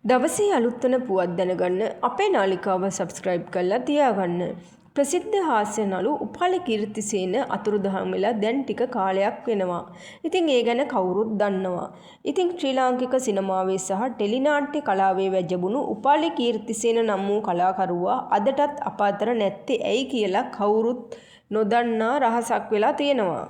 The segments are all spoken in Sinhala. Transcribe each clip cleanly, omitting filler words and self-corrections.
දවසේ අලුත් වන පුවත් දැනගන්න අපේ නාලිකාව සබ්ස්ක්‍රයිබ් කරලා තියාගන්න. ප්‍රසිද්ධ හාස්‍ය නළු උපාලි කීර්තිසේන අතුරුදහන් වෙලා දැන් ටික කාලයක් වෙනවා. ඉතින් ඒ ගැන කවුරුත් දන්නවා. ඉතින් ශ්‍රී ලාංකික සිනමාවේ සහ ටෙලිනාට්‍ය කලාවේ වැජඹුණු උපාලි කීර්තිසේන නම් වූ කලාකරුවා අදටත් අප අතර නැත්තේ ඇයි කියලා කවුරුත් නොදන්නා රහසක් වෙලා තියෙනවා.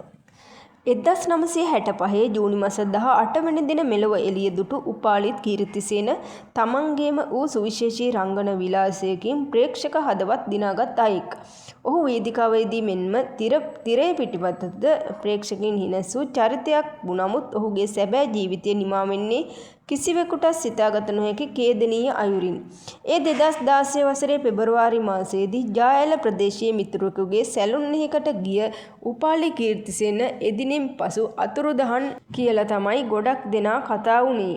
1965 ජූනි මස 18 වෙනි දින මෙලොව එළිය දුටු උපාලිත් කීර්තිසේන තමන්ගේම වූ සුවිශේෂී රංගන විලාසයකින් ප්‍රේක්ෂක හදවත් දිනාගත් අයෙක්. ඔහු වේදිකාවේදී මෙන්ම තිරය පිටිපතද ප්‍රේක්ෂකයන් හිනැසූ චරිතයක් වූ නමුත් ඔහුගේ සැබෑ ජීවිතය නිමා වෙන්නේ කිසිවෙකුට සිතාගත නොහැකි ඛේදනීය අයුරින්. ඒ 2016 වසරේ පෙබරවාරි මාසයේදී ජාඇල ප්‍රදේශයේ මිතුරෙකුගේ සැලුන් එකකට ගිය උපාලි කීර්තිසේන එදිනෙන් පසු අතුරුදහන් කියලා තමයි ගොඩක් දෙනා කතා වුණේ.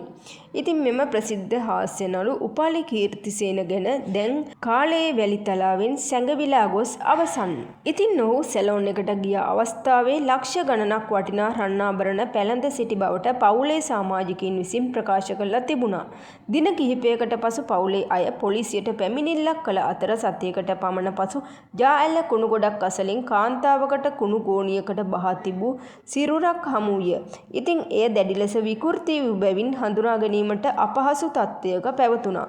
ඉතින් මෙම ප්‍රසිද්ධ හාස්‍ය නළු උපාලි කීර්තිසේන ගැන දැන් කාලයේ වැලිතලාවෙන් සැඟවිලා ගොස් අවසන්. ඉතින් ඔහු සැලොන් එකට ගිය අවස්ථාවේ ලක්ෂ ගණනක් වටිනා රන්ආභරණ පැළඳ සිටි බවට පවුලේ සමාජිකයින් විසින් ප්‍රකාශ කරලා තිබුණා. දින කිහිපයකට පසු පවුලේ අය පොලිසියට පැමිණිල්ලක් කළ අතර සතියකට පමණ පසු ජාඇල කුණු ගොඩක් අසලින් කාන්තාවකට කුණු ගෝණියකට බහා තිබූ සිරුරක් හමු විය. ඉතින් එය දැඩි ලෙස විකෘති වූ බැවින් හඳුනා ගැනීමට අපහසු තත්ත්වයක පැවතුණා.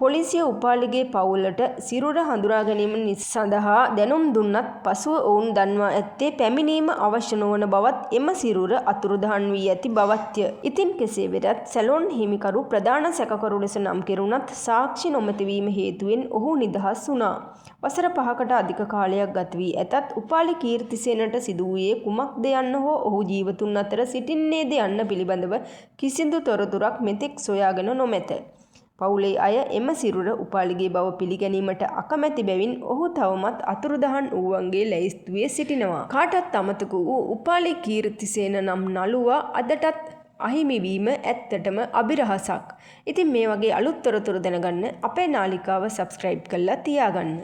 පොලිසිය උපාලිගේ පවුලට සිරුර හඳුනා ගැනීම සඳහා දැනුම් දුන්නත් පසුව ඔවුන් දන්වා ඇත්තේ පැමිණීම අවශ්‍ය නොවන බවත් එම සිරුර අතුරුදහන් වී ඇති බවත්ය. ඉතින් කෙසේ වෙතත් සැලොන් හිමිකරු ප්‍රධාන සැකකරු ලෙස නම් කෙරුණත් සාක්ෂි නොමැතිවීම හේතුවෙන් ඔහු නිදහස් වුණා. වසර 5කට අධික කාලයක් ගත වී ඇතත් උපාලි කීර්තිසේනට සිදු වූයේ කුමක්ද යන්න හෝ ඔහු ජීවතුන් අතර සිටින්නේද යන්න පිළිබඳව කිසිදු තොරතුරක් මෙතෙක් සොයාගෙන නොමැත. පවුලේ අය එම සිරුර උපාලිගේ බව පිළිගැනීමට අකමැති බැවින් ඔහු තවමත් අතුරුදහන් වූවන්ගේ ලැයිස්තුවේ සිටිනවා. කාටත් අමතක වූ උපාලි කීර්තිසේන නම් නළුවා අදටත් අහිමිවීම ඇත්තටම අභිරහසක්. ඉතින් මේ වගේ අලුත් තොරතුරු දැනගන්න අපේ නාලිකාව සබ්ස්ක්‍රයිබ් කරලා තියාගන්න.